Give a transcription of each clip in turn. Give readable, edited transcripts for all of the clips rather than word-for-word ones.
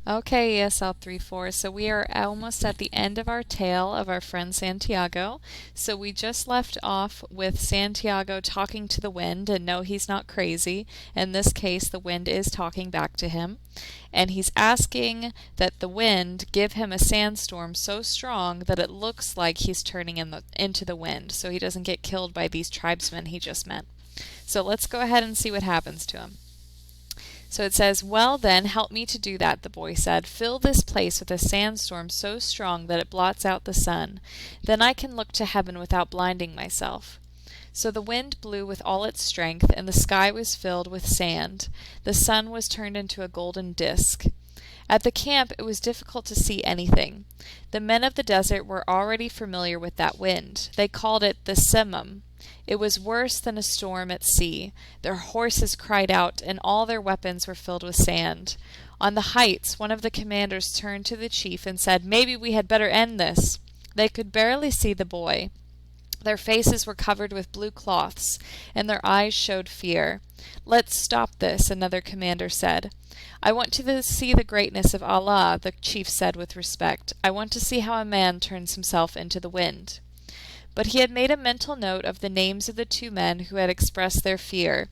Okay, ESL 3-4. So we are almost at the end of our tale of our friend Santiago. So we just left off with Santiago talking to the wind, and no, he's not crazy. In this case, the wind is talking back to him. And he's asking that the wind give him a sandstorm so strong that it looks like he's turning into the wind, so he doesn't get killed by these tribesmen he just met. So let's go ahead and see what happens to him. So it says, "Well then, help me to do that," the boy said. "Fill this place with a sandstorm so strong that it blots out the sun. Then I can look to heaven without blinding myself." So the wind blew with all its strength, and the sky was filled with sand. The sun was turned into a golden disk. At the camp it was difficult to see anything. The men of the desert were already familiar with that wind. They called it the Semum. It was worse than a storm at sea. Their horses cried out, and all their weapons were filled with sand. On the heights, one of the commanders turned to the chief and said, "Maybe we had better end this." They could barely see the boy. Their faces were covered with blue cloths, and their eyes showed fear. "Let's stop this," another commander said. "I want to see the greatness of Allah," the chief said with respect. "I want to see how a man turns himself into the wind." But he had made a mental note of the names of the two men who had expressed their fear.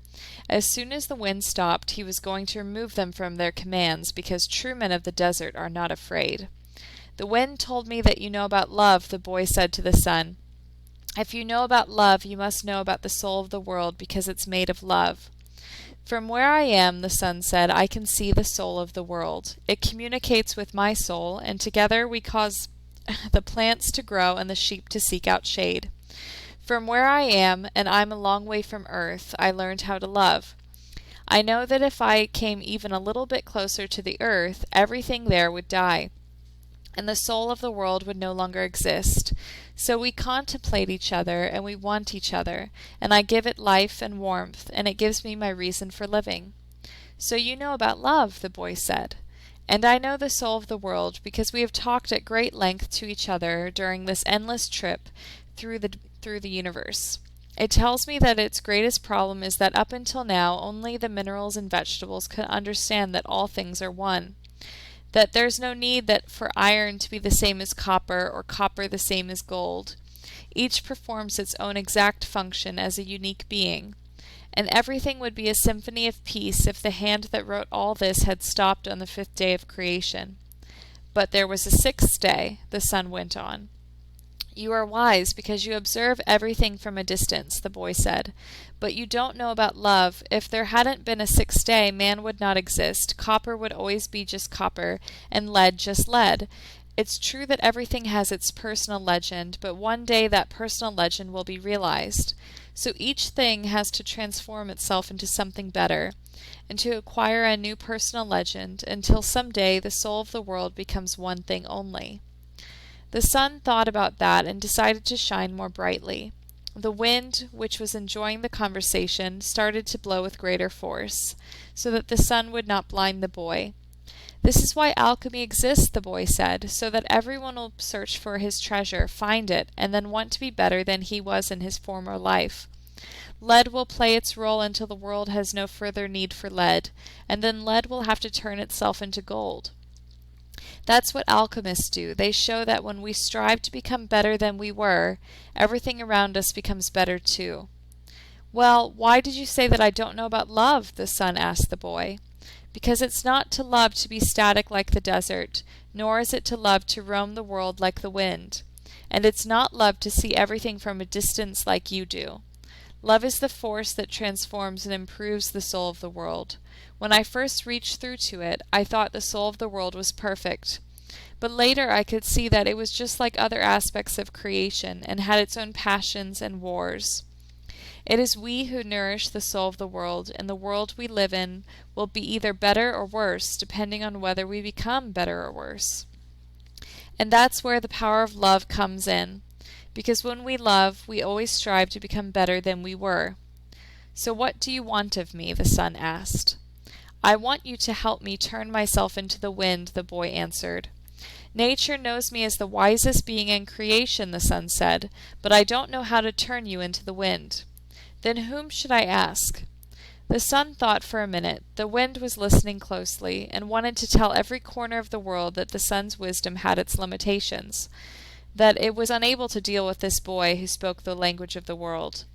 As soon as the wind stopped, he was going to remove them from their commands, because true men of the desert are not afraid. "The wind told me that you know about love," the boy said to the sun. "If you know about love, you must know about the soul of the world, because it's made of love." "From where I am," the sun said, "I can see the soul of the world. It communicates with my soul, and together we cause the plants to grow and the sheep to seek out shade. From where I am, and I'm a long way from earth, I learned how to love. I know that if I came even a little bit closer to the earth, everything there would die, and the soul of the world would no longer exist. So we contemplate each other, and we want each other, and I give it life and warmth, and it gives me my reason for living." "So you know about love," the boy said. "And I know the soul of the world, because we have talked at great length to each other during this endless trip through the universe. It tells me that its greatest problem is that up until now only the minerals and vegetables can understand that all things are one. That there's no need for iron to be the same as copper, or copper the same as gold. Each performs its own exact function as a unique being. And everything would be a symphony of peace if the hand that wrote all this had stopped on the 5th day of creation. But there was a 6th day," the sun went on. "You are wise because you observe everything from a distance," the boy said. "But you don't know about love. If there hadn't been a 6th day, man would not exist. Copper would always be just copper, and lead just lead. It's true that everything has its personal legend, but one day that personal legend will be realized. So each thing has to transform itself into something better, and to acquire a new personal legend, until some day the soul of the world becomes one thing only." The sun thought about that and decided to shine more brightly. The wind, which was enjoying the conversation, started to blow with greater force, so that the sun would not blind the boy. "This is why alchemy exists," the boy said, "so that everyone will search for his treasure, find it, and then want to be better than he was in his former life. Lead will play its role until the world has no further need for lead, and then lead will have to turn itself into gold. That's what alchemists do. They show that when we strive to become better than we were, everything around us becomes better too." "Well, why did you say that I don't know about love?" the sun asked the boy. "Because it's not to love to be static like the desert, nor is it to love to roam the world like the wind. And it's not love to see everything from a distance like you do. Love is the force that transforms and improves the soul of the world. When I first reached through to it, I thought the soul of the world was perfect. But later I could see that it was just like other aspects of creation, and had its own passions and wars. It is we who nourish the soul of the world, and the world we live in will be either better or worse, depending on whether we become better or worse. And that's where the power of love comes in, because when we love, we always strive to become better than we were." "So what do you want of me?" the sun asked. "I want you to help me turn myself into the wind," the boy answered. "Nature knows me as the wisest being in creation," the sun said, "but I don't know how to turn you into the wind." "Then whom should I ask?" The sun thought for a minute. The wind was listening closely, and wanted to tell every corner of the world that the sun's wisdom had its limitations, that it was unable to deal with this boy who spoke the language of the world.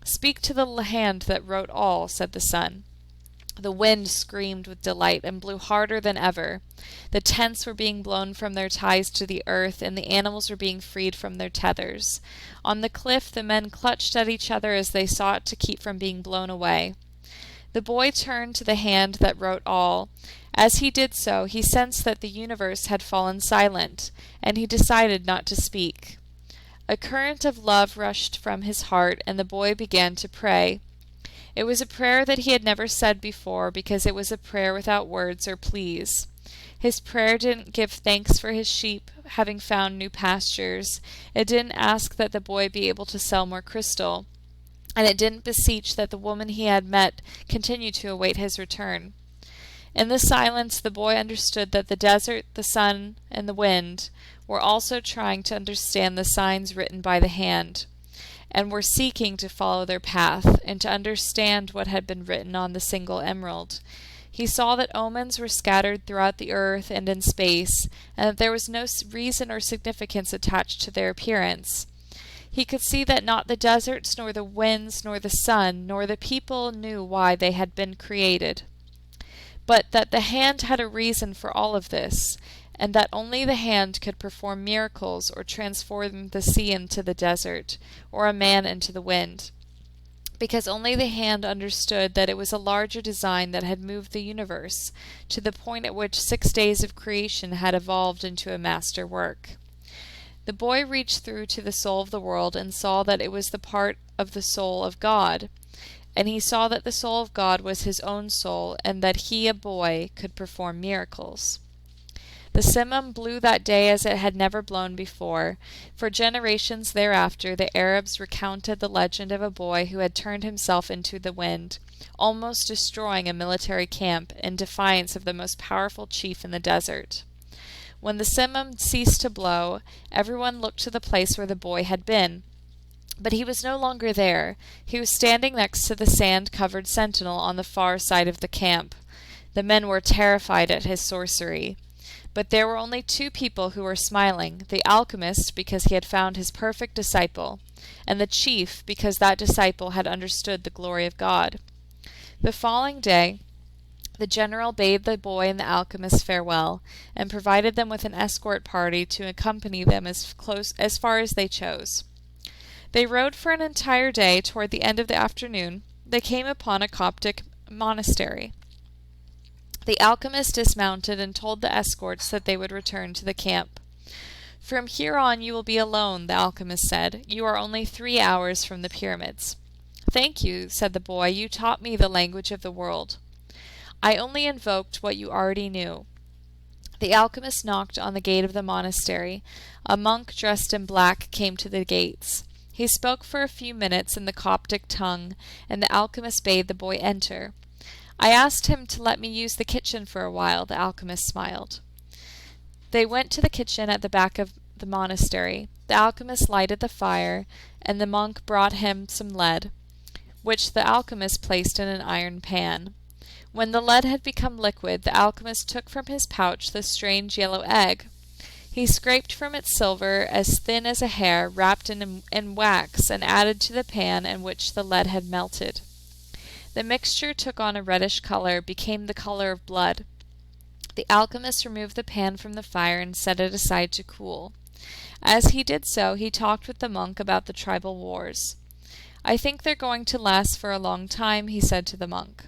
"Speak to the hand that wrote all," said the sun. The wind screamed with delight and blew harder than ever. The tents were being blown from their ties to the earth, and the animals were being freed from their tethers. On the cliff, the men clutched at each other as they sought to keep from being blown away. The boy turned to the hand that wrote all. As he did so, he sensed that the universe had fallen silent, and he decided not to speak. A current of love rushed from his heart, and the boy began to pray. It was a prayer that he had never said before, because it was a prayer without words or pleas. His prayer didn't give thanks for his sheep having found new pastures. It didn't ask that the boy be able to sell more crystal. And it didn't beseech that the woman he had met continue to await his return. In the silence, the boy understood that the desert, the sun, and the wind were also trying to understand the signs written by the hand, and were seeking to follow their path, and to understand what had been written on the single emerald. He saw that omens were scattered throughout the earth and in space, and that there was no reason or significance attached to their appearance. He could see that not the deserts, nor the winds, nor the sun, nor the people knew why they had been created, but that the hand had a reason for all of this, and that only the hand could perform miracles or transform the sea into the desert, or a man into the wind, because only the hand understood that it was a larger design that had moved the universe to the point at which 6 days of creation had evolved into a master work. The boy reached through to the soul of the world and saw that it was the part of the soul of God, and he saw that the soul of God was his own soul, and that he, a boy, could perform miracles. The Simum blew that day as it had never blown before. For generations thereafter, the Arabs recounted the legend of a boy who had turned himself into the wind, almost destroying a military camp in defiance of the most powerful chief in the desert. When the Simum ceased to blow, everyone looked to the place where the boy had been. But he was no longer there. He was standing next to the sand-covered sentinel on the far side of the camp. The men were terrified at his sorcery. But there were only 2 people who were smiling, the alchemist because he had found his perfect disciple, and the chief because that disciple had understood the glory of God. The following day, the general bade the boy and the alchemist farewell, and provided them with an escort party to accompany them as far as they chose. They rode for an entire day. Toward the end of the afternoon, they came upon a Coptic monastery. The alchemist dismounted and told the escorts that they would return to the camp. "From here on you will be alone," the alchemist said. "You are only 3 hours from the pyramids." "Thank you," said the boy. "You taught me the language of the world." "I only invoked what you already knew." The alchemist knocked on the gate of the monastery. A monk dressed in black came to the gates. He spoke for a few minutes in the Coptic tongue, and the alchemist bade the boy enter. "I asked him to let me use the kitchen for a while," the alchemist smiled. They went to the kitchen at the back of the monastery. The alchemist lighted the fire, and the monk brought him some lead, which the alchemist placed in an iron pan. When the lead had become liquid, the alchemist took from his pouch the strange yellow egg. He scraped from it silver as thin as a hair, wrapped in wax, and added to the pan in which the lead had melted. The mixture took on a reddish color, became the color of blood. The alchemist removed the pan from the fire and set it aside to cool. As he did so, he talked with the monk about the tribal wars. "I think they're going to last for a long time," he said to the monk.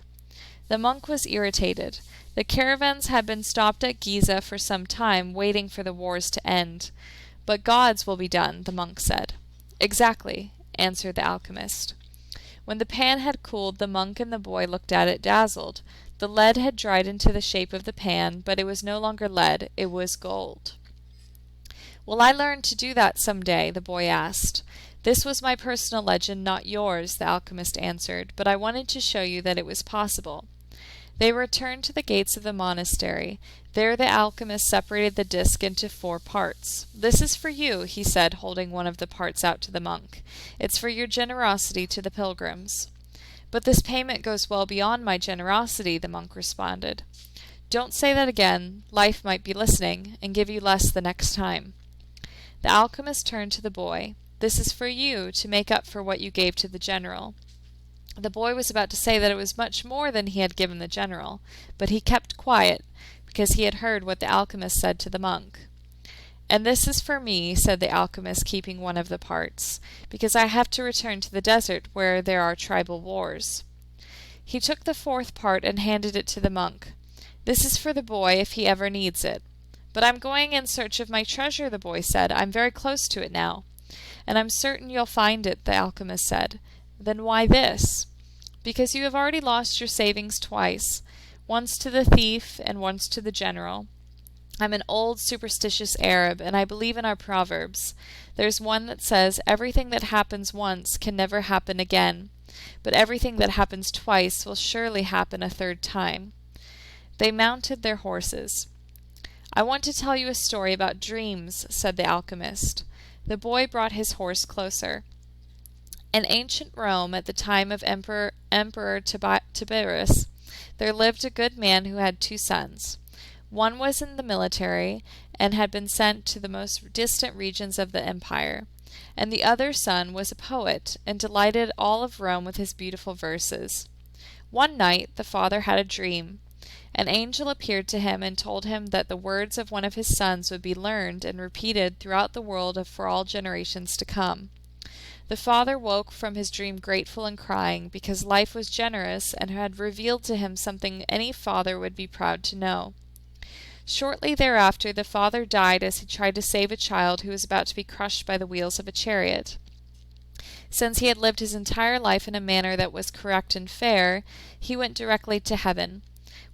The monk was irritated. The caravans had been stopped at Giza for some time, waiting for the wars to end. "But God's will be done," the monk said. "Exactly," answered the alchemist. When the pan had cooled, the monk and the boy looked at it dazzled. The lead had dried into the shape of the pan, but it was no longer lead, it was gold. "Will I learn to do that some day?" the boy asked. "This was my personal legend, not yours," the alchemist answered, "but I wanted to show you that it was possible." They returned to the gates of the monastery. There the alchemist separated the disc into 4 parts. "This is for you," he said, holding one of the parts out to the monk. "It's for your generosity to the pilgrims." "But this payment goes well beyond my generosity," the monk responded. "Don't say that again. Life might be listening, and give you less the next time." The alchemist turned to the boy. "This is for you, to make up for what you gave to the general." The boy was about to say that it was much more than he had given the general, but he kept quiet, because he had heard what the alchemist said to the monk. "And this is for me," said the alchemist, keeping one of the parts, "because I have to return to the desert where there are tribal wars." He took the fourth part and handed it to the monk. "This is for the boy if he ever needs it." "But I'm going in search of my treasure," the boy said. "I'm very close to it now." "And I'm certain you'll find it," the alchemist said. "Then why this?" "Because you have already lost your savings twice, once to the thief and once to the general. I'm an old superstitious Arab, and I believe in our proverbs. There's one that says, 'Everything that happens once can never happen again, but everything that happens twice will surely happen a third time.'" They mounted their horses. "I want to tell you a story about dreams," said the alchemist. The boy brought his horse closer. In ancient Rome, at the time of Emperor Tiberius, there lived a good man who had two sons. One was in the military and had been sent to the most distant regions of the empire, and the other son was a poet and delighted all of Rome with his beautiful verses. One night the father had a dream. An angel appeared to him and told him that the words of one of his sons would be learned and repeated throughout the world for all generations to come. The father woke from his dream grateful and crying, because life was generous and had revealed to him something any father would be proud to know. Shortly thereafter the father died as he tried to save a child who was about to be crushed by the wheels of a chariot. Since he had lived his entire life in a manner that was correct and fair, he went directly to heaven,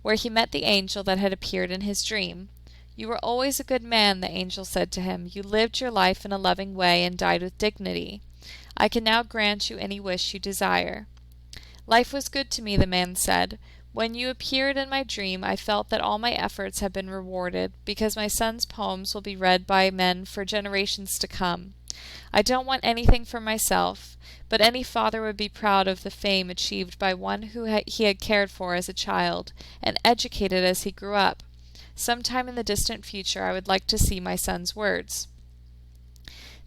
where he met the angel that had appeared in his dream. "You were always a good man," the angel said to him. "You lived your life in a loving way and died with dignity. I can now grant you any wish you desire." "Life was good to me," the man said. "When you appeared in my dream, I felt that all my efforts have been rewarded, because my son's poems will be read by men for generations to come. I don't want anything for myself, but any father would be proud of the fame achieved by one who he had cared for as a child, and educated as he grew up. Sometime in the distant future I would like to see my son's words."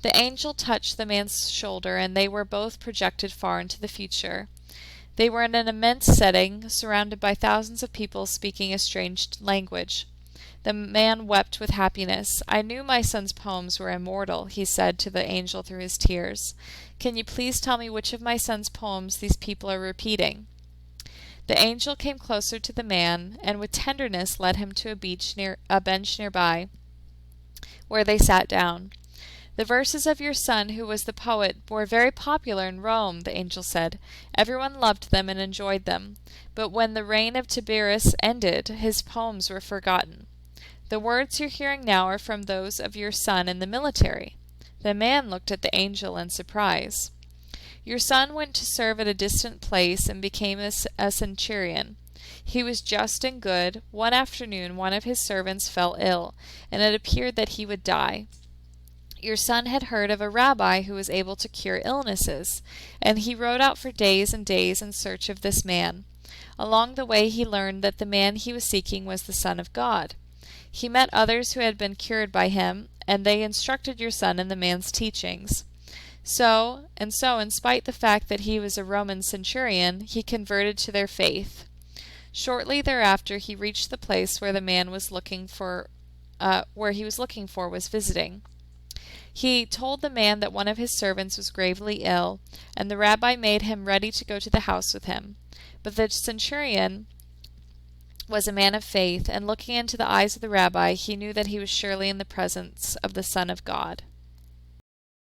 The angel touched the man's shoulder, and they were both projected far into the future. They were in an immense setting, surrounded by thousands of people speaking a strange language. The man wept with happiness. "I knew my son's poems were immortal," he said to the angel through his tears. "Can you please tell me which of my son's poems these people are repeating?" The angel came closer to the man, and with tenderness led him to a bench nearby, where they sat down. "The verses of your son, who was the poet, were very popular in Rome," the angel said. "Everyone loved them and enjoyed them. But when the reign of Tiberius ended, his poems were forgotten. The words you're hearing now are from those of your son in the military." The man looked at the angel in surprise. "Your son went to serve at a distant place and became a centurion. He was just and good. One afternoon one of his servants fell ill, and it appeared that he would die. Your son had heard of a rabbi who was able to cure illnesses, and he rode out for days and days in search of this man. Along the way he learned that the man he was seeking was the Son of God. He met others who had been cured by him, and they instructed your son in the man's teachings. So, in spite the fact that he was a Roman centurion, he converted to their faith. Shortly thereafter he reached the place where the man was looking for was visiting. He told the man that one of his servants was gravely ill, and the rabbi made him ready to go to the house with him. But the centurion was a man of faith, and looking into the eyes of the rabbi, he knew that he was surely in the presence of the Son of God.